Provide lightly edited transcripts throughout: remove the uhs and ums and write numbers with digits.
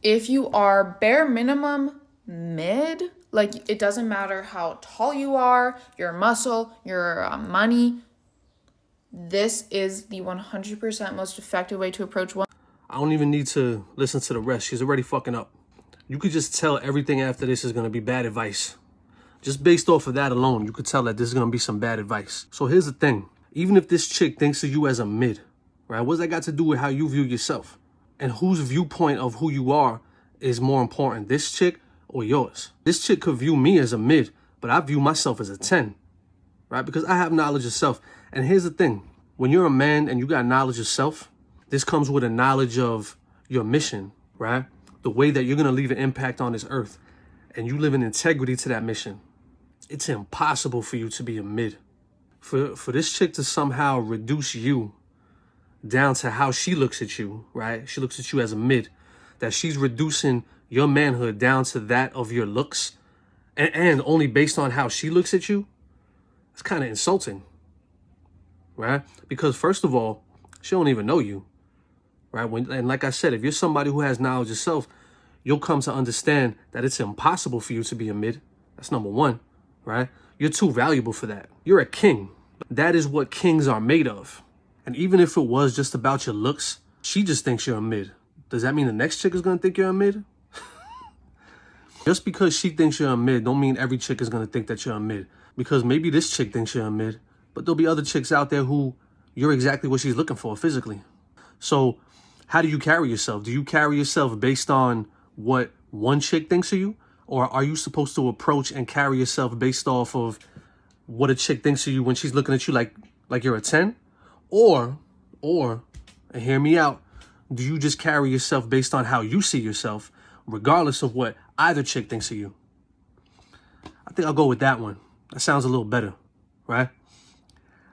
If you are bare minimum mid, like it doesn't matter how tall you are, your muscle, your money, this is the 100% most effective way to approach one. I don't even need to listen to the rest. She's already fucking up. You could just tell everything after this is going to be bad advice. Just based off of that alone, you could tell that this is going to be some bad advice. So here's the thing. Even if this chick thinks of you as a mid, right? What's that got to do with how you view yourself? And whose viewpoint of who you are is more important, this chick or yours? This chick could view me as a mid, but I view myself as a 10, right? Because I have knowledge of self. And here's the thing. When you're a man and you got knowledge of self, this comes with a knowledge of your mission, right? The way that you're going to leave an impact on this earth. And you live in integrity to that mission. It's impossible for you to be a mid. For this chick to somehow reduce you down to how she looks at you, right? She looks at you as a mid. That she's reducing your manhood down to that of your looks. And only based on how she looks at you. It's kind of insulting, right? Because first of all, she don't even know you, right? And like I said, if you're somebody who has knowledge of self, you'll come to understand that it's impossible for you to be a mid. That's number one, right? You're too valuable for that. You're a king. That is what kings are made of. And even if it was just about your looks, she just thinks you're a mid. Does that mean the next chick is going to think you're a mid? Just because she thinks you're a mid don't mean every chick is going to think that you're a mid. Because maybe this chick thinks you're a mid, but there'll be other chicks out there who you're exactly what she's looking for physically. So how do you carry yourself? Do you carry yourself based on what one chick thinks of you? Or are you supposed to approach and carry yourself based off of what a chick thinks of you when she's looking at you like you're a 10? Or, and hear me out, do you just carry yourself based on how you see yourself, regardless of what either chick thinks of you? I think I'll go with that one. That sounds a little better, right?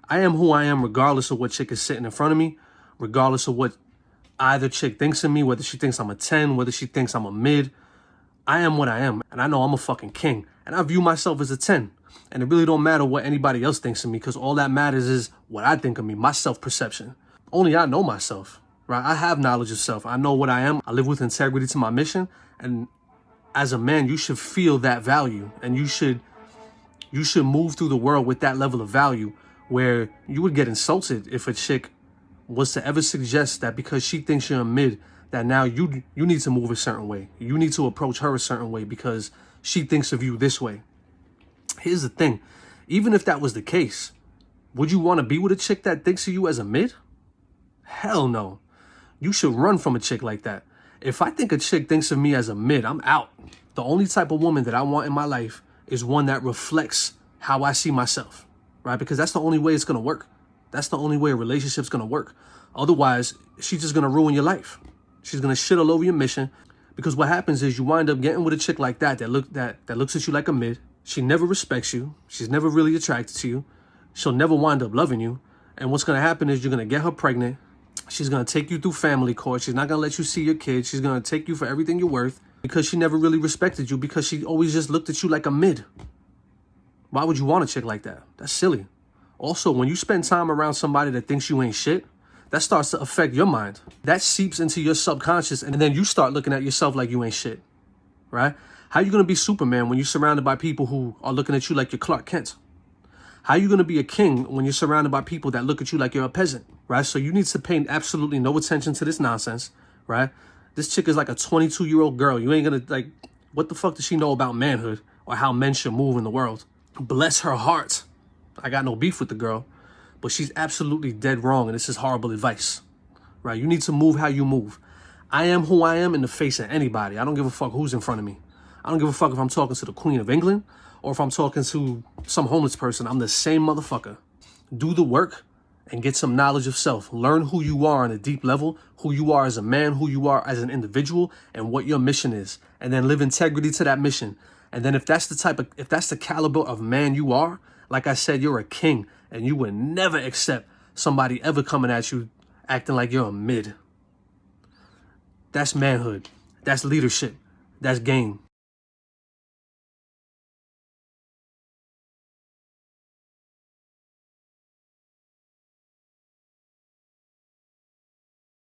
I am who I am regardless of what chick is sitting in front of me, regardless of what either chick thinks of me, whether she thinks I'm a 10, whether she thinks I'm a mid. I am what I am, and I know I'm a fucking king, and I view myself as a 10. And it really don't matter what anybody else thinks of me, because all that matters is what I think of me, my self-perception. Only I know myself, right? I have knowledge of self. I know what I am. I live with integrity to my mission, and as a man, you should feel that value, and you should move through the world with that level of value, where you would get insulted if a chick was to ever suggest that because she thinks you're a mid, that now you need to move a certain way. You need to approach her a certain way because she thinks of you this way. Here's the thing. Even if that was the case, would you want to be with a chick that thinks of you as a mid? Hell no. You should run from a chick like that. If I think a chick thinks of me as a mid, I'm out. The only type of woman that I want in my life is one that reflects how I see myself, right? Because that's the only way it's going to work. That's the only way a relationship's going to work. Otherwise, she's just going to ruin your life. She's going to shit all over your mission. Because what happens is you wind up getting with a chick like that looks at you like a mid. She never respects you. She's never really attracted to you. She'll never wind up loving you. And what's going to happen is you're going to get her pregnant. She's going to take you through family court. She's not going to let you see your kids. She's going to take you for everything you're worth because she never really respected you, because she always just looked at you like a mid. Why would you want a chick like that? That's silly. Also, when you spend time around somebody that thinks you ain't shit, that starts to affect your mind. That seeps into your subconscious, and then you start looking at yourself like you ain't shit, right? How you going to be Superman when you're surrounded by people who are looking at you like you're Clark Kent? How you going to be a king when you're surrounded by people that look at you like you're a peasant, right? So you need to pay absolutely no attention to this nonsense, right? This chick is like a 22-year-old girl. You ain't going to, like, what the fuck does she know about manhood or how men should move in the world? Bless her heart. I got no beef with the girl, but she's absolutely dead wrong, and this is horrible advice, right? You need to move how you move. I am who I am in the face of anybody. I don't give a fuck who's in front of me. I don't give a fuck if I'm talking to the Queen of England or if I'm talking to some homeless person. I'm the same motherfucker. Do the work and get some knowledge of self. Learn who you are on a deep level, who you are as a man, who you are as an individual, and what your mission is. And then live integrity to that mission. And then if that's the caliber of man you are, like I said, you're a king, and you would never accept somebody ever coming at you acting like you're a mid. That's manhood. That's leadership. That's game.